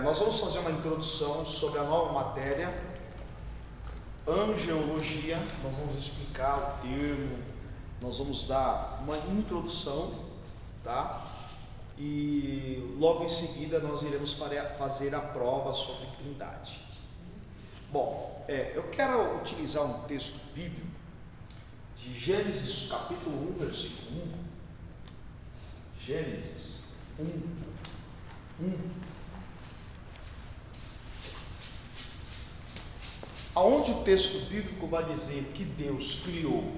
Nós vamos fazer uma introdução sobre a nova matéria, angelologia. Nós vamos explicar o termo, nós vamos dar uma introdução, tá? E logo em seguida nós iremos fazer a prova sobre trindade. Bom, eu quero utilizar um texto bíblico de Gênesis capítulo 1, versículo 1. Gênesis 1. Aonde o texto bíblico vai dizer que Deus criou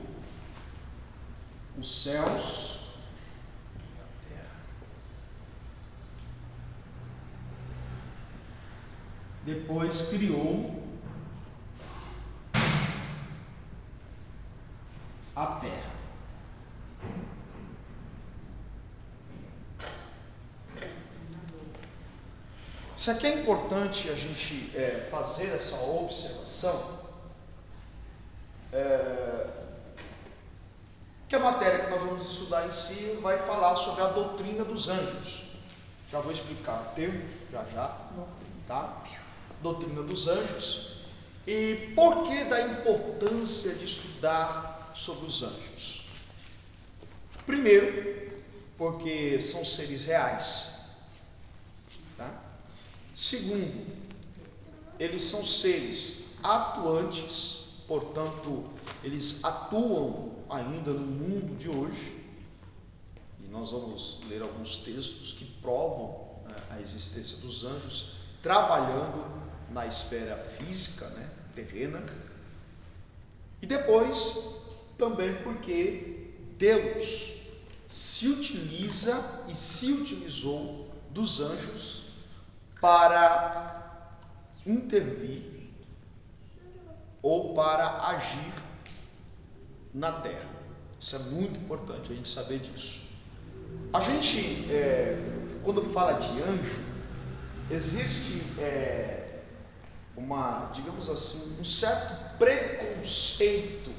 os céus e a terra. Depois criou a terra. Isso aqui é importante a gente fazer essa observação, que a matéria que nós vamos estudar em si vai falar sobre a doutrina dos anjos. Já vou explicar o termo, já, tá? Doutrina dos anjos. E por que da importância de estudar sobre os anjos? Primeiro, porque são seres reais. Segundo, eles são seres atuantes, portanto, eles atuam ainda no mundo de hoje. E nós vamos ler alguns textos que provam a existência dos anjos trabalhando na esfera física, terrena. E depois, também porque Deus se utiliza e se utilizou dos anjos para intervir ou para agir na terra. Isso é muito importante a gente saber disso. A gente, quando fala de anjo, existe digamos assim, um certo preconceito,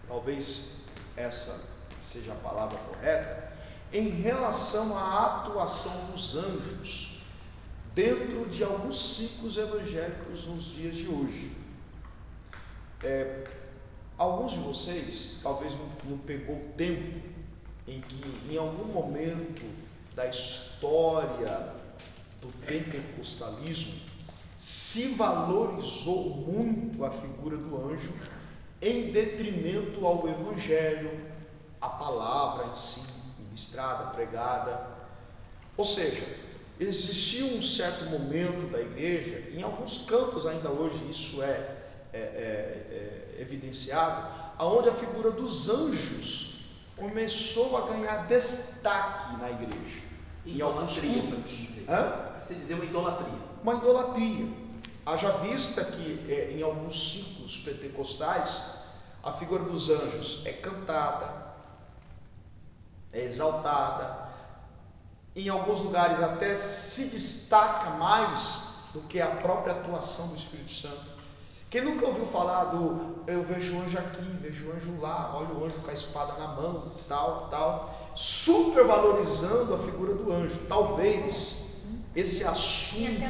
talvez essa seja a palavra correta, em relação à atuação dos anjos dentro de alguns ciclos evangélicos nos dias de hoje. Alguns de vocês talvez não pegou tempo em que em algum momento da história do pentecostalismo se valorizou muito a figura do anjo em detrimento ao evangelho, a palavra em si, ministrada, pregada. Ou seja, existia um certo momento da igreja, em alguns cantos ainda hoje isso é evidenciado, aonde a figura dos anjos começou a ganhar destaque na igreja. Em alguns cultos. Você dizer uma idolatria. Uma idolatria. Haja vista que em alguns ciclos pentecostais a figura dos anjos é cantada, é exaltada. Em alguns lugares até se destaca mais do que a própria atuação do Espírito Santo. Quem nunca ouviu falar eu vejo o anjo aqui, vejo o anjo lá, olha o anjo com a espada na mão, tal, supervalorizando a figura do anjo. Talvez esse assunto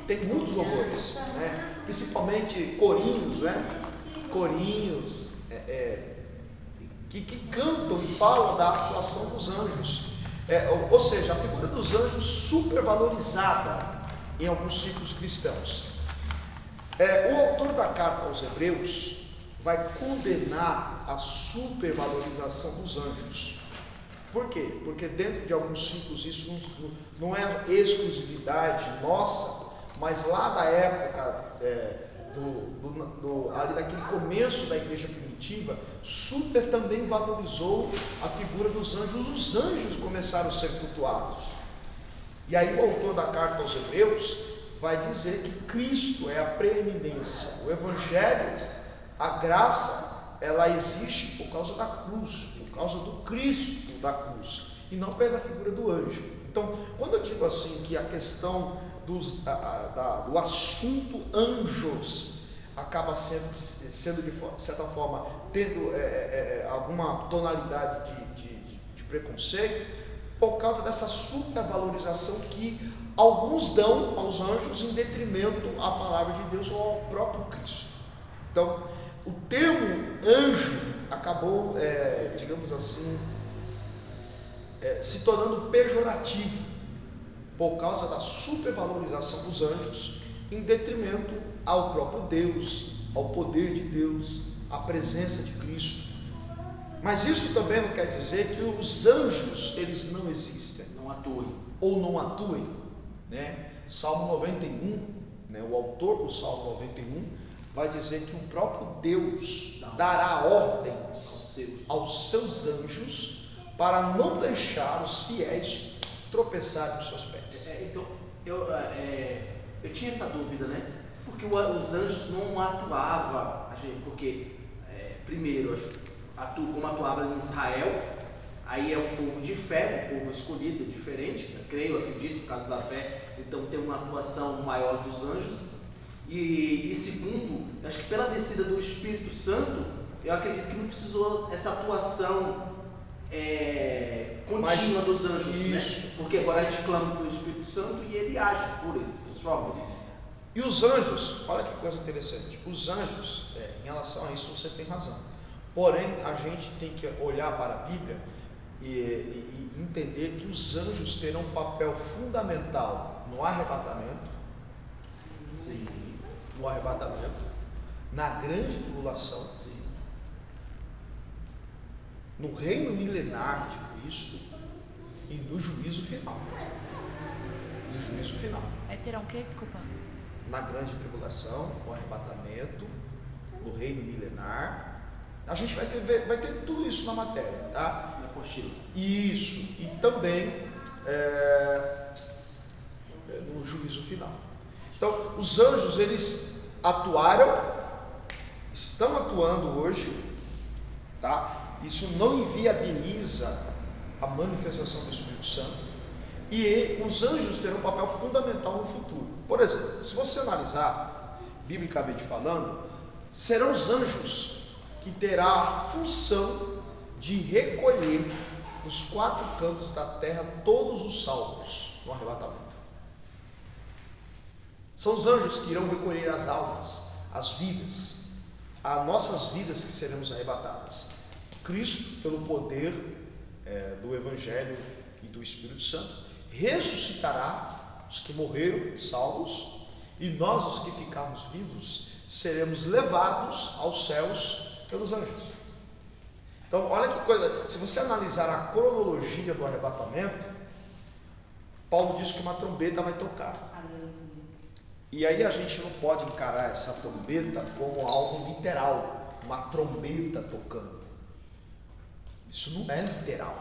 tem muitos louvores, principalmente corinhos, corinhos que cantam e falam da atuação dos anjos. Ou seja, a figura dos anjos supervalorizada em alguns ciclos cristãos. O autor da carta aos Hebreus vai condenar a supervalorização dos anjos. Por quê? Porque dentro de alguns ciclos isso não é exclusividade nossa, mas lá da época ali daquele começo da igreja primitiva, super também valorizou a figura dos anjos. Os anjos começaram a ser cultuados. E aí o autor da carta aos Hebreus vai dizer que Cristo é a preeminência. O evangelho, a graça, ela existe por causa da cruz, por causa do Cristo da cruz, e não pela figura do anjo. Então, quando eu digo assim que a questão do assunto anjos acaba sendo de certa forma tendo alguma tonalidade de preconceito, por causa dessa supervalorização que alguns dão aos anjos em detrimento à palavra de Deus ou ao próprio Cristo. Então, o termo anjo acabou, digamos assim, se tornando pejorativo por causa da supervalorização dos anjos em detrimento ao próprio Deus, ao poder de Deus, à presença de Cristo. Mas isso também não quer dizer que os anjos, eles não existem, não atuem, ou não atuem, né? Salmo 91, né? O autor do Salmo 91 vai dizer que o próprio Deus dará ordens aos seus anjos para não deixar os fiéis tropeçarem nos seus pés. Então, eu tinha essa dúvida, né? Porque os anjos não atuavam, porque, primeiro, como atuava em Israel, aí é um povo de fé, um povo escolhido, diferente, acredito, por causa da fé, então tem uma atuação maior dos anjos. E segundo, acho que pela descida do Espírito Santo, eu acredito que não precisou essa atuação contínua dos anjos, né? Porque agora a gente clama pelo Espírito Santo e ele age por ele, transforma ele. E os anjos, olha que coisa interessante, os anjos, em relação a isso você tem razão. Porém, a gente tem que olhar para a Bíblia e entender que os anjos terão um papel fundamental no arrebatamento, sim, no arrebatamento, na grande tribulação, sim, no reino milenar de Cristo e no juízo final. No juízo final. Terão o quê? Desculpa. Na grande tribulação, no arrebatamento, no reino milenar. A gente vai ter tudo isso na matéria, tá? Na apostila. Isso, e também no juízo final. Então, os anjos, eles atuaram, estão atuando hoje, tá? Isso não inviabiliza a manifestação do Espírito Santo, e os anjos terão um papel fundamental no futuro. Por exemplo, se você analisar, biblicamente falando, serão os anjos que terá a função de recolher nos 4 cantos da terra todos os salvos no arrebatamento. São os anjos que irão recolher as almas, as vidas, as nossas vidas que seremos arrebatadas. Cristo, pelo poder do Evangelho e do Espírito Santo, ressuscitará os que morreram, salvos, e nós, os que ficarmos vivos, seremos levados aos céus pelos anjos. Então, olha que coisa, se você analisar a cronologia do arrebatamento, Paulo diz que uma trombeta vai tocar. E aí a gente não pode encarar essa trombeta como algo literal, uma trombeta tocando. Isso não é literal.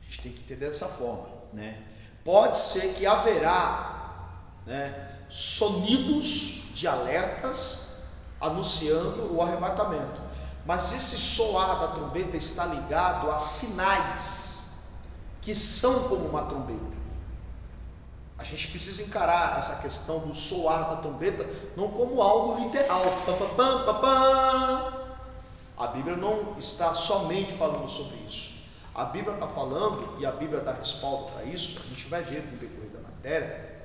A gente tem que entender dessa forma, né? Pode ser que haverá, né, sonidos de alertas anunciando o arrebatamento, mas esse soar da trombeta está ligado a sinais que são como uma trombeta. A gente precisa encarar essa questão do soar da trombeta não como algo literal. A Bíblia não está somente falando sobre isso. A Bíblia está falando, e a Bíblia dá respaldo para isso, a gente vai ver no decorrer da matéria,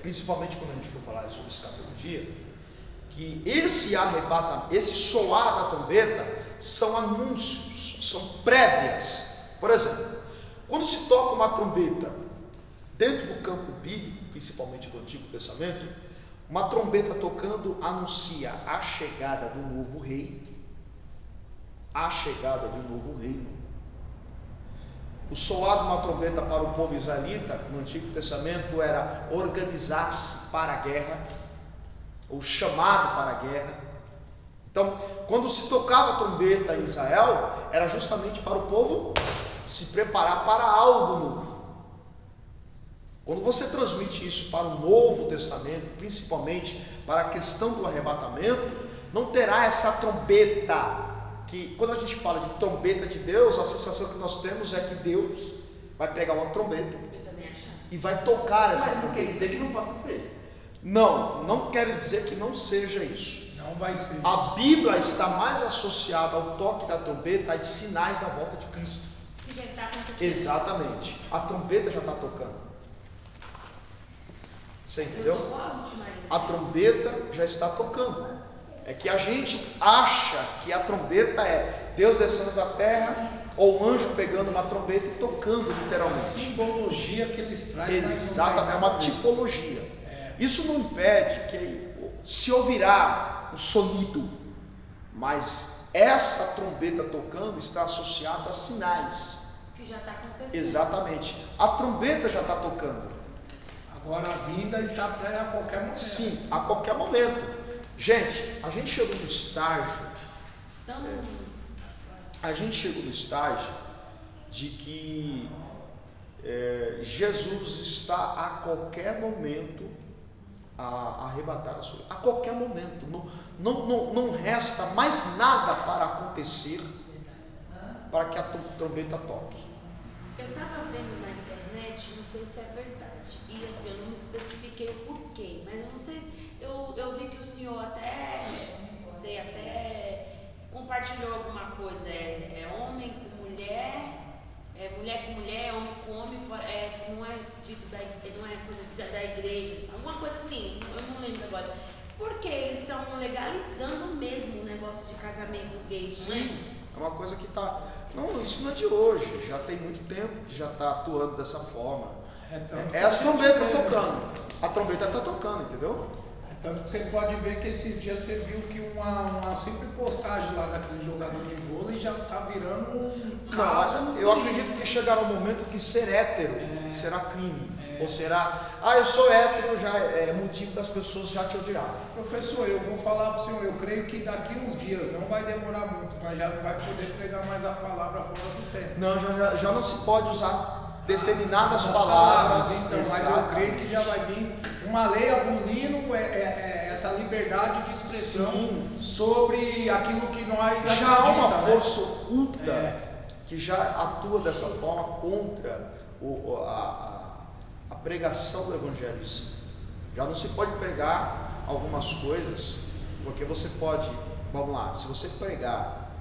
principalmente quando a gente for falar sobre escatologia, que esse arrebatamento, esse soar da trombeta são anúncios, são prévias. Por exemplo, quando se toca uma trombeta dentro do campo bíblico, principalmente do Antigo Testamento, uma trombeta tocando anuncia a chegada do novo rei, a chegada de um novo reino. O soar de uma trombeta para o povo israelita no Antigo Testamento era organizar-se para a guerra, ou chamado para a guerra. Então, quando se tocava a trombeta em Israel, era justamente para o povo se preparar para algo novo. Quando você transmite isso para o Novo Testamento, principalmente para a questão do arrebatamento, não terá essa trombeta, que quando a gente fala de trombeta de Deus, a sensação que nós temos é que Deus vai pegar uma trombeta e vai tocar essa trombeta. Não quer dizer que não possa ser. Não quer dizer que não seja isso. Não vai ser isso. A Bíblia está mais associada ao toque da trombeta e sinais da volta de Cristo. Que já está acontecendo. Exatamente. A trombeta já está tocando. Você entendeu? A trombeta já está tocando. É que a gente acha que a trombeta é Deus descendo da terra, ou um anjo pegando uma trombeta e tocando literalmente. A simbologia que eles trazem. Exatamente, é uma tipologia. Isso não impede que se ouvirá o sonido, mas essa trombeta tocando está associada a sinais. Que já está acontecendo. Exatamente. A trombeta já está tocando. Agora a vinda está a qualquer momento. Sim, a qualquer momento. Gente, a gente chegou no estágio. A gente chegou no estágio de que Jesus está a qualquer momento a arrebatar a sua. A qualquer momento. Não resta mais nada para acontecer para que a trombeta toque. Eu estava vendo na internet, não sei se é verdade, e assim, eu não me especifiquei o porquê, mas eu não sei, eu vi que o senhor você até compartilhou alguma coisa, homem com mulher, mulher com mulher, homem com homem, não é dito não é coisa da igreja, alguma coisa assim, eu não lembro agora. Porque eles estão legalizando mesmo o negócio de casamento gay, não é? Sim, é uma coisa que está. Não, isso não é de hoje, já tem muito tempo que já está atuando dessa forma. As trombetas tocando. A trombeta está tocando, entendeu? Tanto que você pode ver que esses dias você viu que uma simples postagem lá daquele jogador de vôlei já está virando um caso. Não, eu acredito que chegará um momento que ser hétero será crime. Ou será, eu sou hétero, já é motivo das pessoas já te odiarem. Professor, eu vou falar para o senhor, eu creio que daqui uns dias, não vai demorar muito, mas já não vai poder pregar mais a palavra fora do tempo. Não, já não se pode usar determinadas palavras. Então, mas eu creio que já vai vir uma lei abolindo essa liberdade de expressão. Sim. Sobre aquilo que nós acreditamos. Já há uma força oculta que já atua dessa forma contra a pregação do Evangelho em si. Já não se pode pregar algumas coisas, porque você pode, vamos lá, se você pregar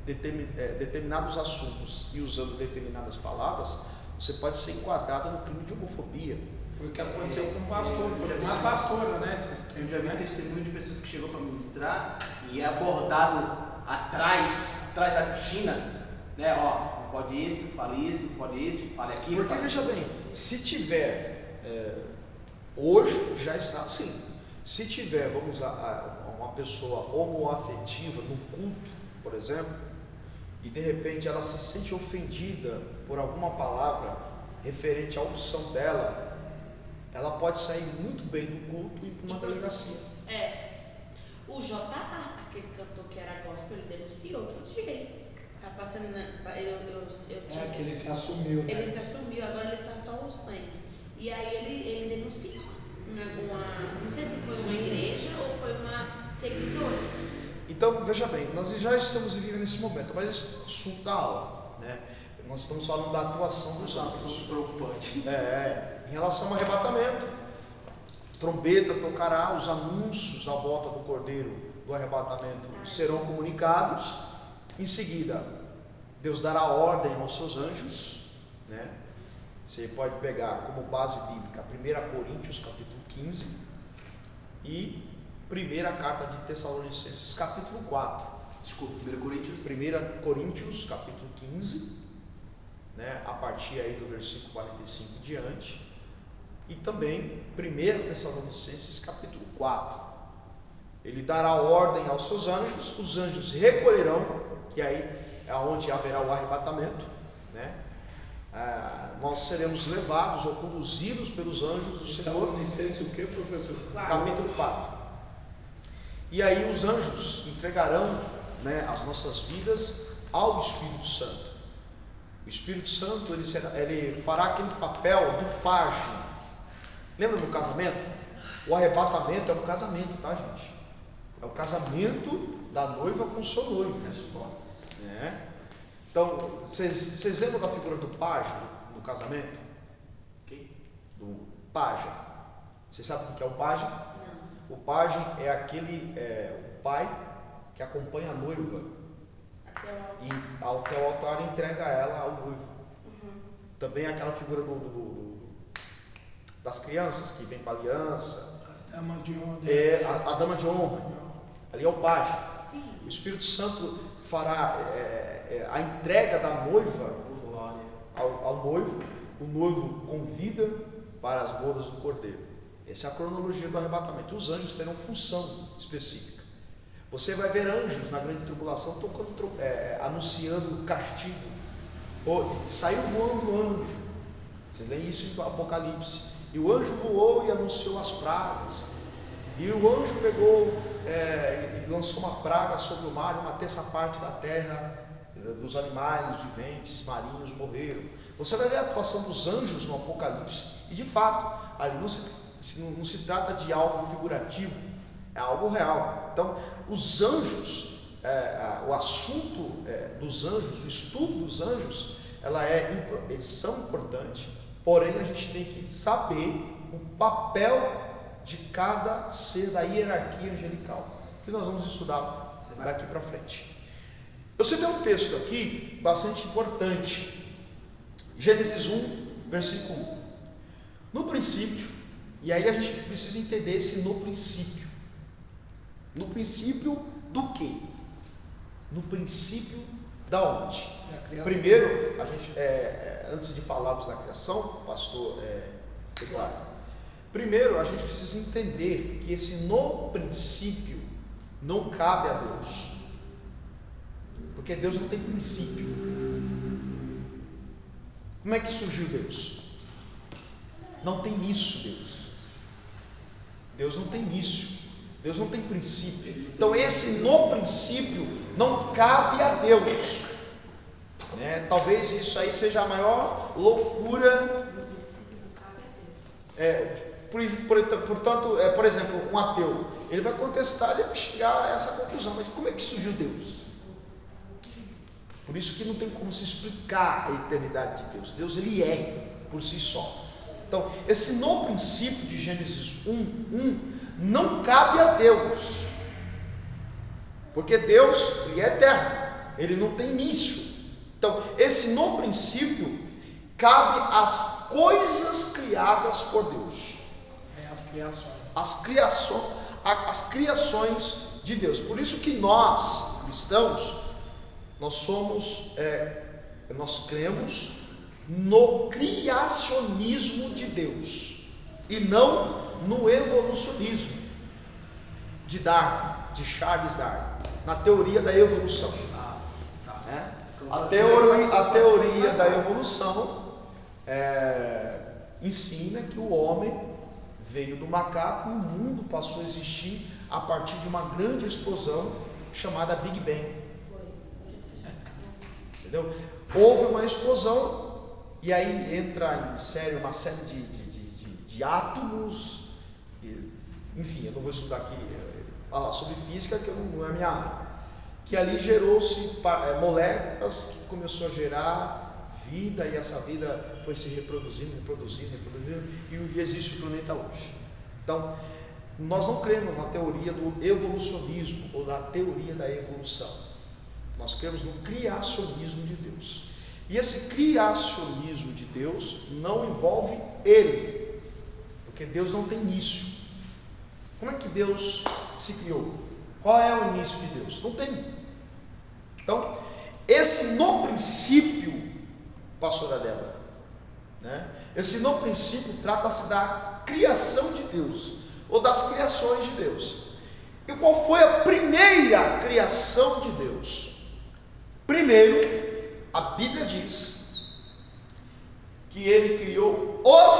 determinados assuntos e usando determinadas palavras, você pode ser enquadrado no crime de homofobia. Foi o que aconteceu com o pastor, foi uma pastora, né? Eu já vi testemunho de pessoas que chegou para ministrar e é abordado atrás da cortina, né? Não pode isso, fale isso, não pode isso, fale aquilo. Porque veja bem, se tiver, hoje já está assim, se tiver, vamos uma pessoa homoafetiva no culto, por exemplo, e de repente ela se sente ofendida por alguma palavra referente à opção dela, ela pode sair muito bem do culto e ir para uma delegacia. O J.A., aquele cantor que era gospel, ele denunciou outro dia. Tá passando que ele se assumiu, né? Ele se assumiu, agora ele tá só o sangue. E aí ele denunciou não sei se foi uma igreja ou foi uma seguidora. Então, veja bem, nós já estamos vivendo nesse momento, mas esse assunto da aula, né? Nós estamos falando da atuação dos anjos. Preocupante. Em relação ao arrebatamento, trombeta tocará, os anúncios da volta do Cordeiro do arrebatamento serão comunicados. Em seguida, Deus dará ordem aos seus anjos, né? Você pode pegar como base bíblica 1 Coríntios capítulo 15 e 1 carta de Tessalonicenses capítulo 4. Desculpa, 1 Coríntios. 1 Coríntios capítulo 15, né? A partir aí do versículo 45 em diante. E também 1 Tessalonicenses capítulo 4. Ele dará ordem aos seus anjos, os anjos recolherão, que aí é onde haverá o arrebatamento, né? Nós seremos levados ou conduzidos pelos anjos do Senhor. Tessalonicenses o que, professor? Capítulo 4. E aí os anjos entregarão, né, as nossas vidas ao Espírito Santo. O Espírito Santo ele fará aquele papel do pajem. Lembra do casamento? O arrebatamento é um casamento, tá, gente? É o casamento da noiva com o seu noivo. Então, vocês lembram da figura do pajem no casamento? Do pajem. Vocês sabem o que é o pajem? Não. O pajem é aquele o pai que acompanha a noiva até o altar e entrega ela ao noivo. Também aquela figura das crianças que vem com a aliança. As damas de honra. A dama de honra. Ali é o pai. O Espírito Santo fará a entrega da noiva ao noivo. O noivo convida para as bodas do cordeiro. Essa é a cronologia do arrebatamento. Os anjos terão função específica. Você vai ver anjos na grande tribulação anunciando o castigo. Saiu voando o anjo. Você lê isso em Apocalipse. E o anjo voou e anunciou as pragas. E o anjo pegou e lançou uma praga sobre o mar, e uma terça parte da terra, dos animais viventes, marinhos morreram. Você vai ver a atuação dos anjos no Apocalipse. E de fato, ali não se trata de algo figurativo, é algo real. Então, os anjos, o assunto dos anjos, o estudo dos anjos, eles são importantes, porém a gente tem que saber o papel de cada ser da hierarquia angelical, que nós vamos estudar daqui para frente. Eu citei um texto aqui bastante importante, Gênesis 1, versículo 1. No princípio, e aí a gente precisa entender esse no princípio. No princípio do quê? No princípio da onde? Primeiro, a gente, antes de falarmos da criação, pastor Eduardo, primeiro a gente precisa entender que esse no princípio não cabe a Deus, porque Deus não tem princípio. Como é que surgiu Deus? Não tem início. Deus não tem início, Deus não tem princípio. Então esse no princípio não cabe a Deus. Talvez isso aí seja a maior loucura. Portanto, por exemplo, um ateu, ele vai contestar, ele vai chegar a essa conclusão. Mas como é que surgiu Deus? Por isso que não tem como se explicar a eternidade de Deus. Deus, ele é por si só. Então, esse no princípio de Gênesis 1 não cabe a Deus, porque Deus, ele é eterno, ele não tem início. Então, esse no princípio cabe às coisas criadas por Deus. As criações de Deus. Por isso que nós, cristãos, nós cremos no criacionismo de Deus e não no evolucionismo de Darwin, de Charles Darwin, na teoria da evolução. A teoria da evolução ensina que o homem veio do macaco e o mundo passou a existir a partir de uma grande explosão chamada Big Bang. Entendeu? Houve uma explosão e aí entra em série uma série de átomos, enfim, eu não vou estudar aqui, falar sobre física, que não é minha área, que ali gerou-se moléculas que começou a gerar vida, e essa vida foi se reproduzindo, e existe o planeta hoje. Então, nós não cremos na teoria do evolucionismo ou da teoria da evolução, nós cremos no criacionismo de Deus. E esse criacionismo de Deus não envolve ele, porque Deus não tem início. Como é que Deus se criou? Qual é o início de Deus? Não tem. Então, esse no princípio, pastora Débora, esse no princípio trata-se da criação de Deus, ou das criações de Deus. E qual foi a primeira criação de Deus? Primeiro, a Bíblia diz que ele criou os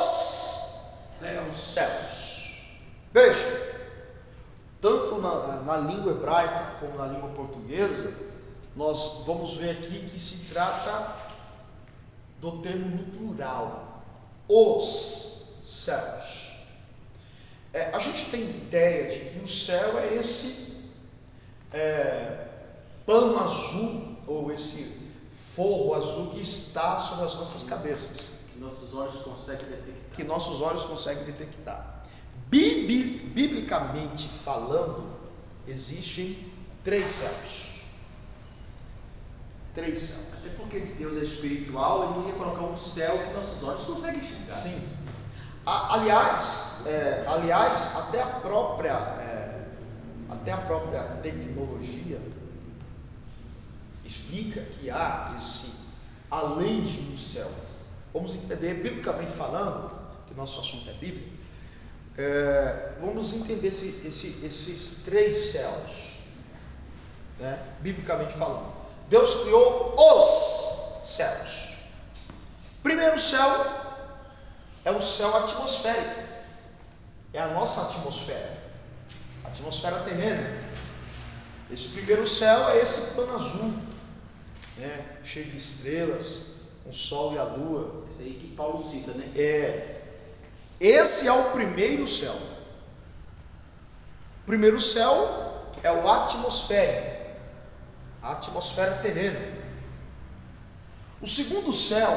céus. Veja, tanto na língua hebraica como na língua portuguesa, nós vamos ver aqui que se trata do termo no plural, os céus. A gente tem ideia de que o céu é esse pano azul, ou esse forro azul que está sobre as nossas cabeças, que nossos olhos conseguem detectar. Biblicamente falando, existem três céus. Até porque se Deus é espiritual, ele não ia colocar um céu que nossos olhos conseguem enxergar. Sim. Aliás, até a própria tecnologia explica que há esse além de um céu. Vamos entender, biblicamente falando, que nosso assunto é Bíblia, vamos entender esses três céus, né? Biblicamente falando. Deus criou os céus. Primeiro céu é o céu atmosférico, é a nossa atmosfera, a atmosfera terrena. Esse primeiro céu é esse plano azul, né? Cheio de estrelas, o sol e a lua. Isso aí que Paulo cita, né? Esse é o primeiro céu. O primeiro céu é o atmosférico, a atmosfera terrena. O segundo céu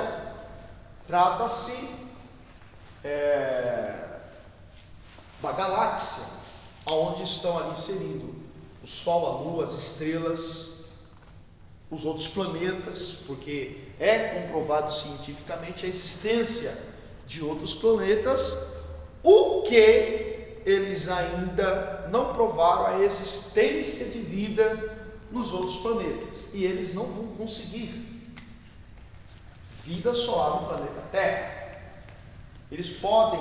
trata-se da galáxia, aonde estão ali inserindo o Sol, a Lua, as estrelas, os outros planetas, porque é comprovado cientificamente a existência de outros planetas, o que eles ainda não provaram a existência de vida nos outros planetas, e eles não vão conseguir. Vida só há no planeta Terra. Eles podem,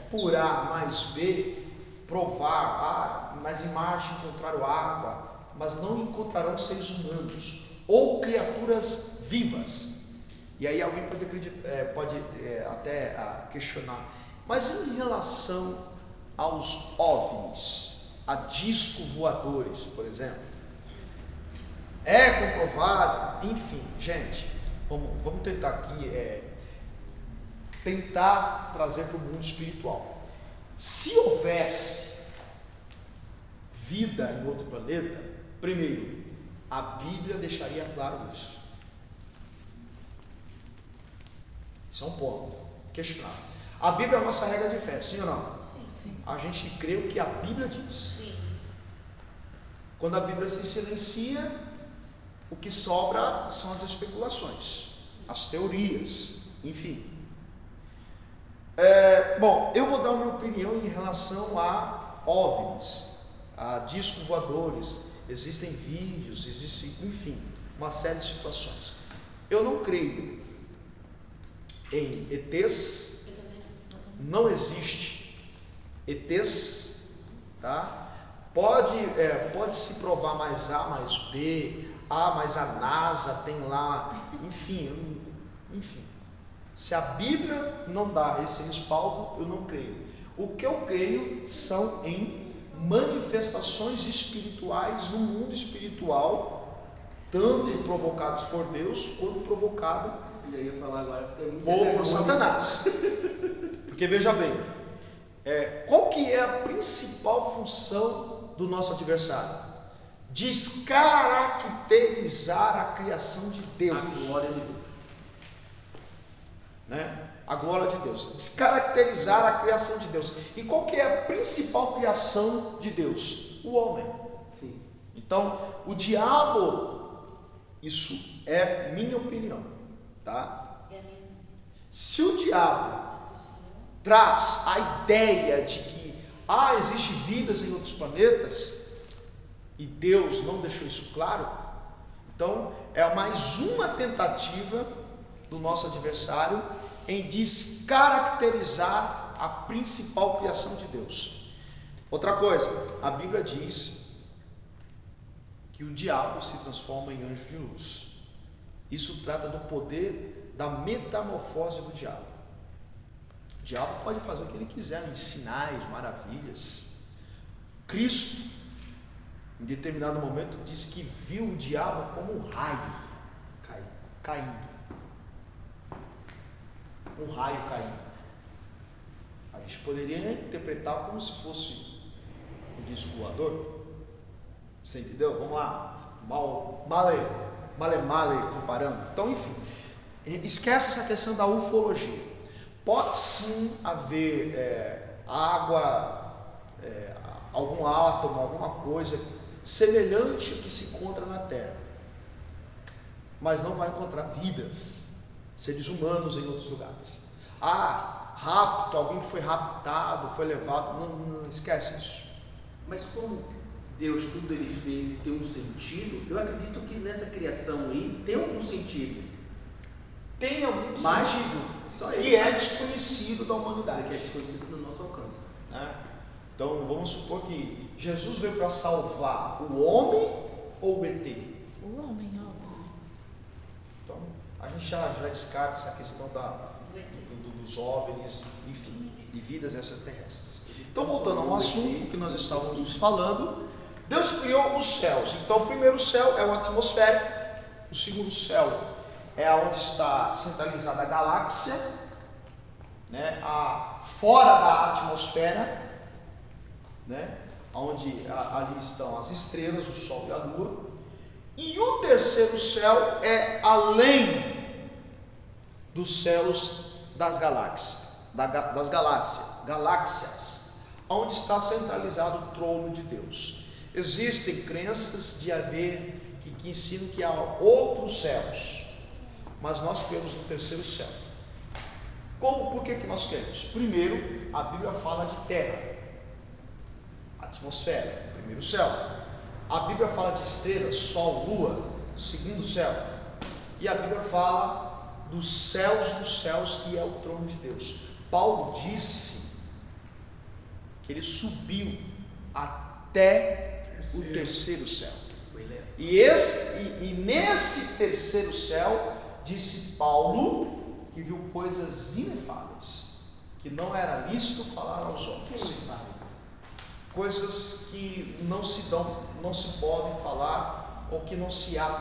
por A mais B, provar, mas em Marte encontraram água, mas não encontrarão seres humanos ou criaturas vivas. E aí alguém pode acreditar, até questionar, mas em relação aos OVNIs, a disco voadores, por exemplo, é comprovado? Enfim, gente, vamos tentar aqui tentar trazer para o mundo espiritual. Se houvesse vida em outro planeta, primeiro, a Bíblia deixaria claro isso. Isso é um ponto questionável. A Bíblia é a nossa regra de fé, sim ou não? Sim. A gente crê o que a Bíblia diz. Sim. Quando a Bíblia se silencia, o que sobra são as especulações, as teorias, enfim. Bom, eu vou dar a minha opinião em relação a OVNIs, a discos voadores. Existem vídeos, enfim, uma série de situações. Eu não creio em ETs, não existe ETs, tá? Pode se provar mais A, mais B, mas a NASA tem lá, enfim. Se a Bíblia não dá esse respaldo, eu não creio. O que eu creio são em manifestações espirituais no mundo espiritual, tanto provocados por Deus, quanto provocado por Satanás. Porque veja bem, qual que é a principal função do nosso adversário? Descaracterizar a criação de Deus. A glória de Deus. A glória de Deus, descaracterizar a criação de Deus. E qual que é a principal criação de Deus? O homem. Sim. Então, o diabo, isso é minha opinião, tá? Se o diabo traz a ideia de que existe vidas em outros planetas e Deus não deixou isso claro, então é mais uma tentativa do nosso adversário em descaracterizar a principal criação de Deus. Outra coisa, a Bíblia diz que o diabo se transforma em anjo de luz. Isso trata do poder da metamorfose do diabo. O diabo pode fazer o que ele quiser, em sinais, maravilhas. Cristo, em determinado momento, disse que viu o diabo como um raio caindo. Um raio caindo. A gente poderia interpretar como se fosse um disco voador. Você entendeu? Vamos lá. Male comparando. Então, enfim, esquece essa questão da ufologia. Pode sim haver água, algum átomo, alguma coisa semelhante ao que se encontra na Terra. mas não vai encontrar vidas, seres humanos em outros lugares. Rapto, alguém que foi raptado, foi levado, não esquece isso. Mas como Deus tudo ele fez e tem um sentido, eu acredito que nessa criação aí tem algum sentido. Tem algum Mas, sentido que é desconhecido da humanidade. Que é desconhecido no nosso alcance. Né? Então vamos supor que Jesus veio para salvar o homem ou o ET? O homem, ó. Então a gente já descarta essa questão dos OVNIs, enfim, de vidas extraterrestres. Então voltando ao assunto que nós estávamos falando, Deus criou os céus. Então o primeiro céu é uma atmosfera, o segundo céu é onde está centralizada a galáxia, né? Fora da atmosfera, né? Onde ali estão as estrelas, o Sol e a Lua. E o terceiro céu é além dos céus das galáxias, galáxias, onde está centralizado o trono de Deus. Existem crenças de haver que ensinam que há outros céus, mas nós cremos no terceiro céu. Por que nós cremos? Primeiro, a Bíblia fala de terra, atmosfera, primeiro céu. A Bíblia fala de estrelas, Sol, Lua, segundo céu. E a Bíblia fala dos céus, que é o trono de Deus. Paulo disse que ele subiu até o terceiro céu. E nesse terceiro céu, disse Paulo que viu coisas inefáveis, que não era lícito falar aos homens. Coisas que não se podem falar, ou que não se há